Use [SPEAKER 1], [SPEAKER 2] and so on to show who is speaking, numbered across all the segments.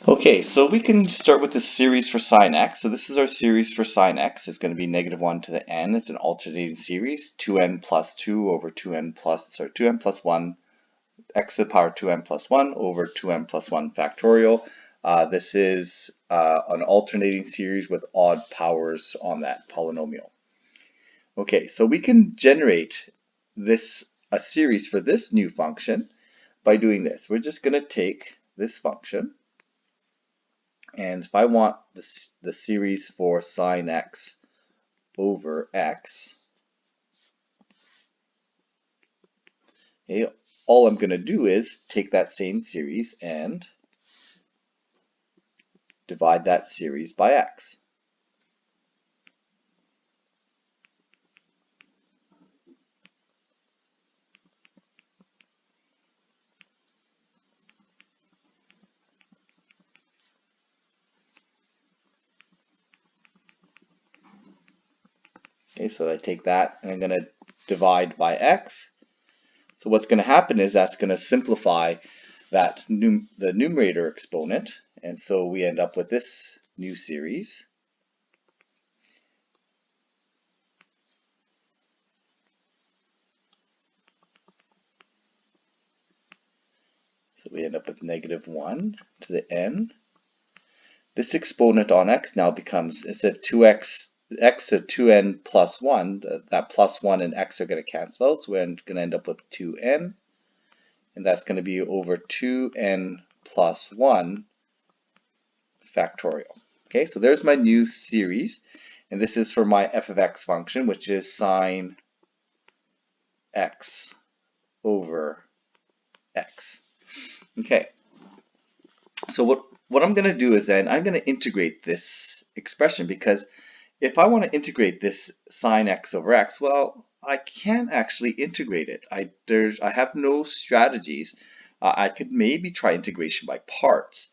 [SPEAKER 1] Okay, so we can start with the series for sine x. So this is our series for sine x. It's going to be -1 to the n. It's an alternating series, 2n plus 2 over 2n plus 1, x to the power 2n plus 1 over 2n plus 1 factorial. This is an alternating series with odd powers on that polynomial. Okay, so we can generate a series for this new function by doing this. We're just going to take this function. And if I want the series for sine x over x, okay, all I'm going to do is take that same series and divide that series by x. Okay, so I take that and I'm going to divide by x. So what's going to happen is that's going to simplify the numerator exponent, and so we end up with this new series. So we end up with -1 to the n. This exponent on x now becomes, instead of 2x, x to 2n plus 1, that plus 1 and x are going to cancel out, so we're going to end up with 2n, and that's going to be over 2n plus 1 factorial. Okay, so there's my new series, and this is for my f of x function, which is sine x over x. Okay, so what I'm going to do is then I'm going to integrate this expression, because if I want to integrate this sine x over x, well, I can't actually integrate it. I have no strategies. I could maybe try integration by parts,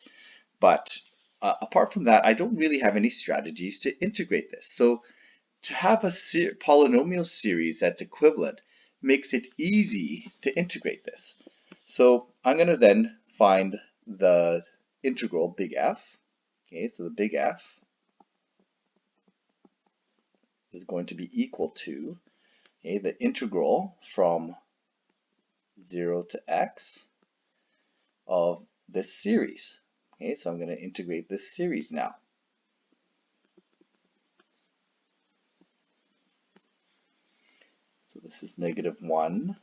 [SPEAKER 1] but apart from that, I don't really have any strategies to integrate this. So to have a polynomial series that's equivalent makes it easy to integrate this. So I'm going to then find the integral big F. Okay, so the big F is going to be equal to, okay, the integral from 0 to x of this series. Okay, so I'm going to integrate this series now. So this is -1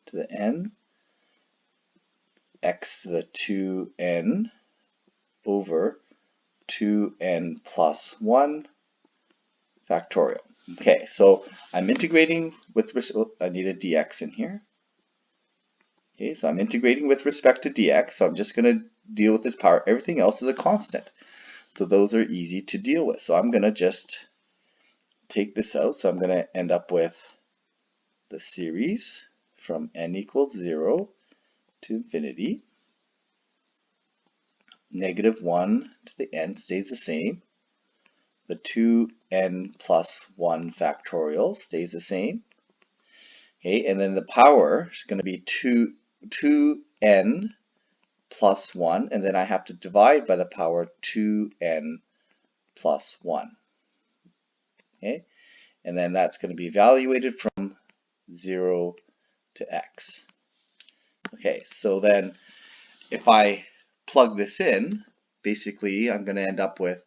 [SPEAKER 1] to the n, x to the 2n over 2n plus 1 factorial. Okay, so I'm integrating with, I need a dx in here. Okay, so I'm integrating with respect to dx, so I'm just going to deal with this power. Everything else is a constant, so those are easy to deal with. So I'm going to just take this out, so I'm going to end up with the series from n equals 0 to infinity. -1 to the n stays the same. The 2n plus 1 factorial stays the same. Okay, and then the power is going to be 2n plus 1, and then I have to divide by the power 2n plus 1. Okay, and then that's going to be evaluated from 0 to x. Okay, so then if I plug this in, basically I'm going to end up with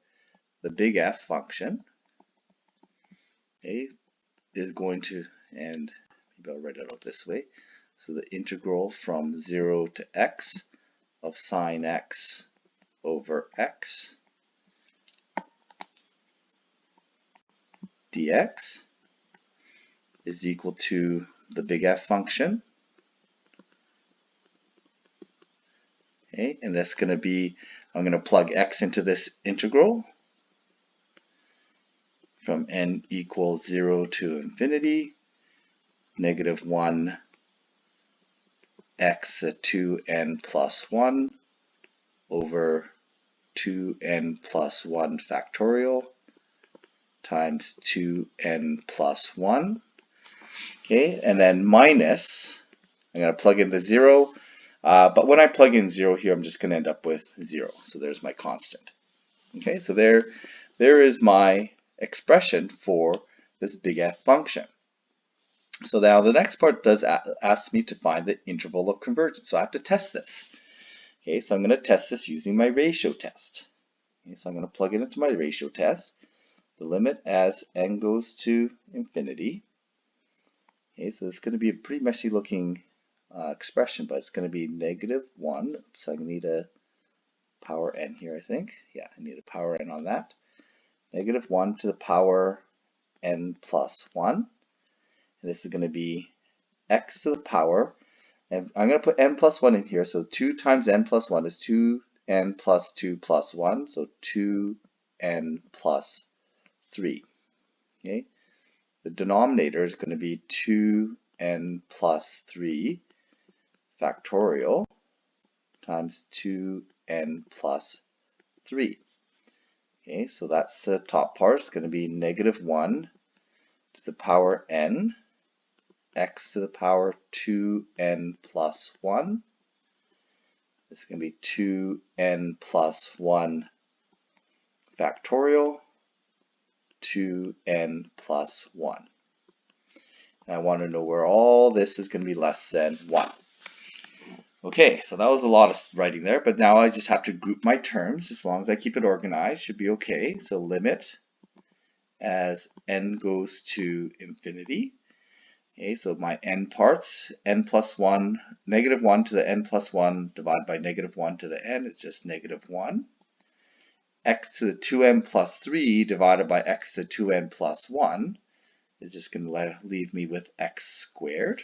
[SPEAKER 1] the big F function, okay, is going to, and maybe I'll write it out this way. So the integral from 0 to x of sine x over x dx is equal to the big F function. Okay, and that's going to be, I'm going to plug x into this integral from n equals 0 to infinity, -1 x to 2n plus 1 over 2n plus 1 factorial times 2n plus 1. Okay, and then minus, I'm going to plug in the 0. But when I plug in 0 here, I'm just going to end up with 0. So there's my constant. Okay, so there is my expression for this big F function. So now the next part does ask me to find the interval of convergence. So I have to test this. Okay, so I'm going to test this using my ratio test. Okay, so I'm going to plug it into my ratio test. The limit as n goes to infinity. Okay, so it's going to be a pretty messy looking expression, but it's going to be -1. So I need a power n here, I think. Yeah, I need a power n on that. -1 to the power n plus 1. And this is going to be x to the power, and I'm going to put n plus 1 in here. So 2 times n plus 1 is 2n plus 2 plus 1. So 2n plus 3. Okay. The denominator is going to be 2n plus 3 factorial times 2n plus 3. Okay, so that's the top part. It's going to be -1 to the power n, x to the power 2n plus 1. This is going to be 2n plus 1 factorial, 2n plus 1. And I want to know where all this is going to be less than 1. Okay, so that was a lot of writing there, but now I just have to group my terms. As long as I keep it organized, should be okay. So limit as n goes to infinity. Okay, so my n parts, n plus 1, -1 to the n plus 1 divided by -1 to the n, it's just -1. X to the 2n plus 3 divided by x to the 2n plus 1 is just going to leave me with x squared.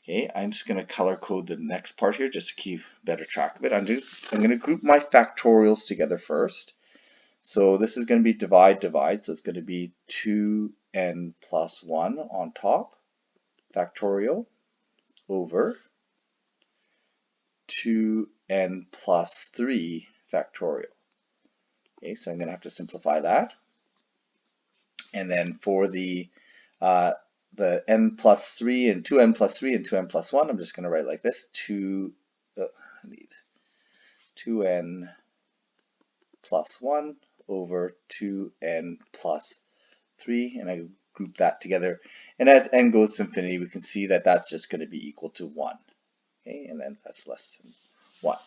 [SPEAKER 1] Okay, I'm just going to color code the next part here just to keep better track of it. I'm going to group my factorials together first. So this is going to be divide. So it's going to be 2n plus 1 on top, factorial, over 2n plus 3 factorial. Okay, so I'm going to have to simplify that. And then for the n plus 3 and 2n plus 3 and 2n plus 1, I'm just going to write like this. I need 2n plus 1 over 2n plus 3, and I group that together. And as n goes to infinity, we can see that that's just going to be equal to 1. Okay, and then that's less than 1.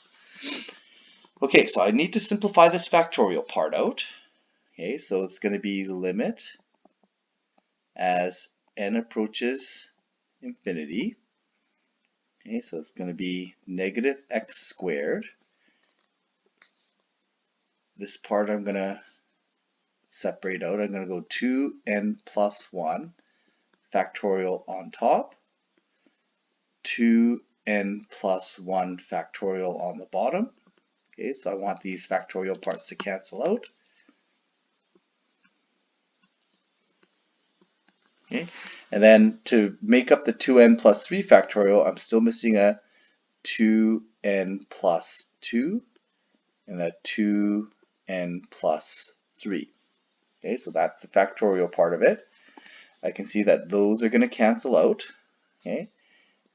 [SPEAKER 1] Okay, so I need to simplify this factorial part out. Okay, so it's going to be limit as n approaches infinity. Okay, so it's going to be -x squared. This part I'm going to separate out. I'm going to go 2n plus 1 factorial on top, 2n plus 1 factorial on the bottom. Okay, so I want these factorial parts to cancel out. Okay, and then to make up the 2n plus 3 factorial, I'm still missing a 2n plus 2 and a 2n plus 3. Okay, so that's the factorial part of it. I can see that those are going to cancel out. Okay,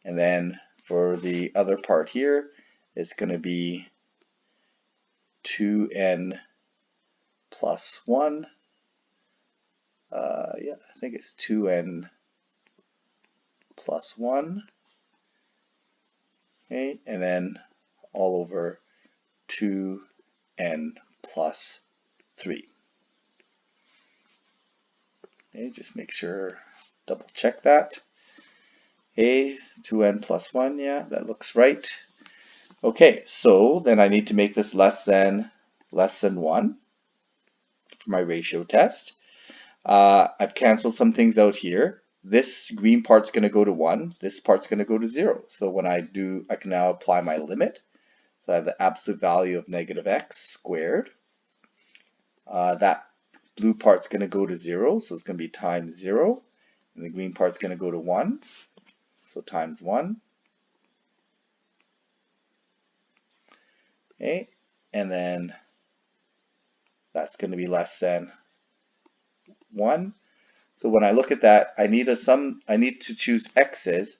[SPEAKER 1] and then for the other part here, it's going to be 2n plus 1. Yeah, I think it's 2n plus 1. Okay, and then all over 2n plus 3. Okay, just make sure, double check that. Okay, 2n plus 1, yeah, that looks right. Okay, so then I need to make this less than 1 for my ratio test. I've canceled some things out here. This green part's going to go to 1. This part's going to go to 0. So when I do, I can now apply my limit. So I have the absolute value of -x squared. That blue part's going to go to 0, so it's going to be times 0. And the green part's going to go to 1, so times 1. Okay, and then that's going to be less than 1. So when I look at that, I need to choose x's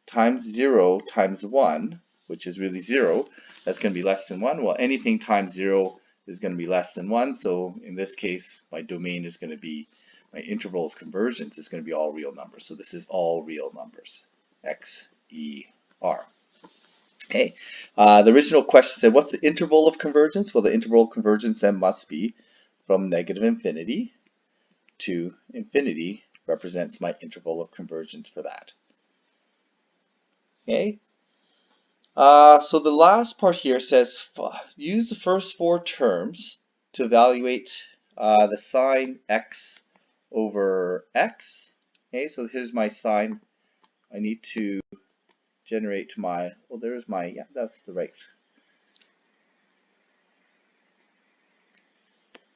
[SPEAKER 1] times 0 times 1, which is really 0, that's going to be less than 1. Well, anything times 0 is going to be less than 1. So in this case, my domain is going to be, my interval of convergence is going to be all real numbers. So this is all real numbers, X, E, R. Okay, the original question said, what's the interval of convergence? Well, the interval of convergence then must be from negative infinity to infinity represents my interval of convergence for that. Okay, so the last part here says use the first 4 terms to evaluate the sine x over x. Okay, so here's my sine. I need to generate my, well, there's my, yeah, that's the right.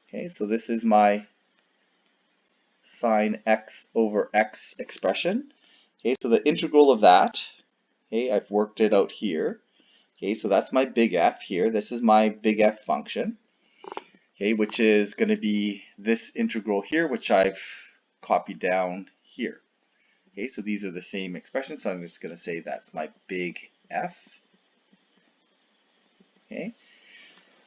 [SPEAKER 1] Okay, so this is my sine x over x expression. Okay, so the integral of that, okay, I've worked it out here. Okay, so that's my big F here. This is my big F function, okay, which is going to be this integral here, which I've copied down here. Okay, so these are the same expressions, so I'm just going to say that's my big F. Okay,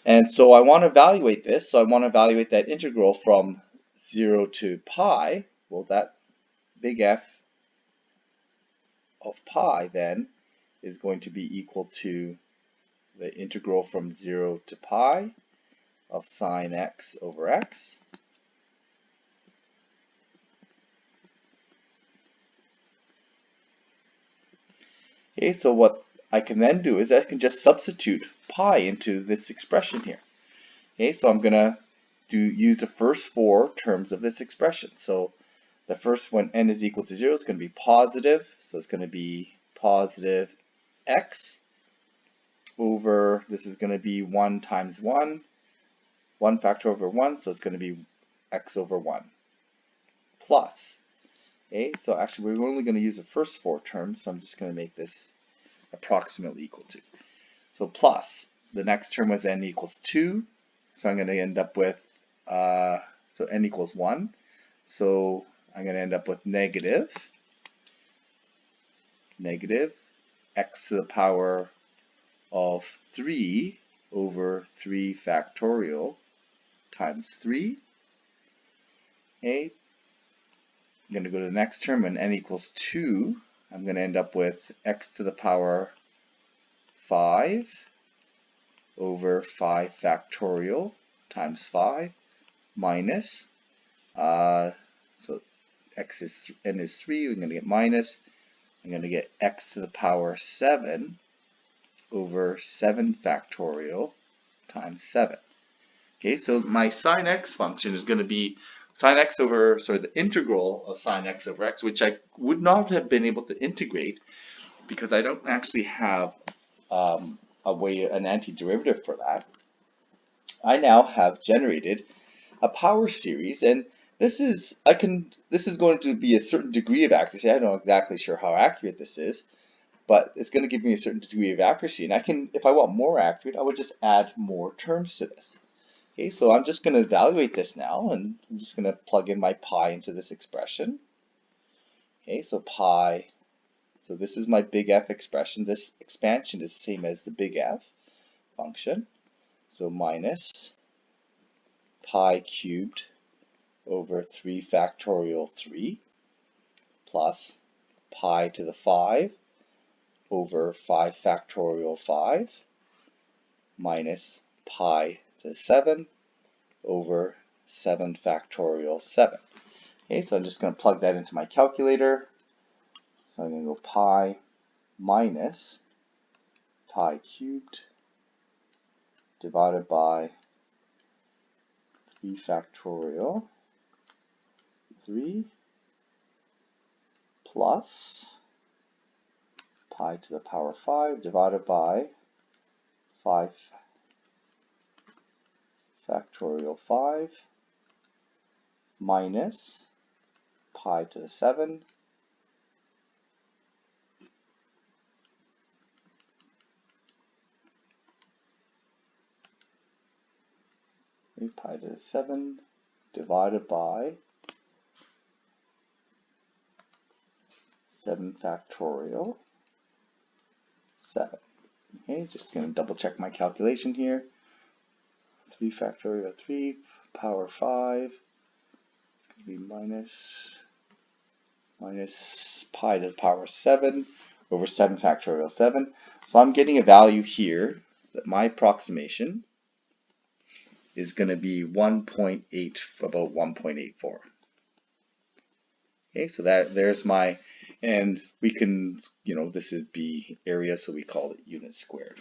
[SPEAKER 1] and so I want to evaluate this, so I want to evaluate that integral from 0 to pi. Well, that big F of pi then is going to be equal to the integral from 0 to pi of sine x over x. Okay, so what I can then do is I can just substitute pi into this expression here. Okay, so I'm going to use the first 4 terms of this expression. So the first one, n is equal to 0, is going to be positive. So it's going to be positive x over, this is going to be 1 times 1, 1 factor over 1, so it's going to be x over 1 plus. Okay, so actually we're only going to use the first 4 terms, so I'm just going to make this approximately equal to. So plus, the next term was n equals 2, so I'm going to end up with, so n equals 1, so I'm going to end up with negative x to the power of 3 over 3 factorial times 3. Okay, I'm going to go to the next term, when n equals 2, I'm going to end up with x to the power 5 over 5 factorial times 5 minus, so n is 3, we're going to get minus, I'm going to get x to the power 7 over 7 factorial times 7. Okay, so my sine x function is going to be sine x over, sorry, the integral of sine x over x, which I would not have been able to integrate because I don't actually have an antiderivative for that. I now have generated a power series, and this is going to be a certain degree of accuracy. I'm not exactly sure how accurate this is, but it's going to give me a certain degree of accuracy, and I can, if I want more accurate, I would just add more terms to this. Okay, so I'm just going to evaluate this now, and I'm just going to plug in my pi into this expression. Okay, so pi, so this is my big F expression. This expansion is the same as the big F function. So minus pi cubed over 3 factorial 3 plus pi to the 5 over 5 factorial 5 minus pi to the 7 over 7 factorial 7. Okay, so I'm just going to plug that into my calculator. So I'm going to go pi minus pi cubed divided by 3 factorial 3 plus pi to the power 5 divided by 5 factorial 5 minus pi to the 7 pi to the 7 divided by 7 factorial 7. Okay, just going to double check my calculation here. 3 factorial 3 power 5 is going to be minus pi to the power 7 over 7 factorial 7. So I'm getting a value here that my approximation is going to be 1.8, about 1.84. Okay, so there's my, and we can, this is B area, so we call it units squared.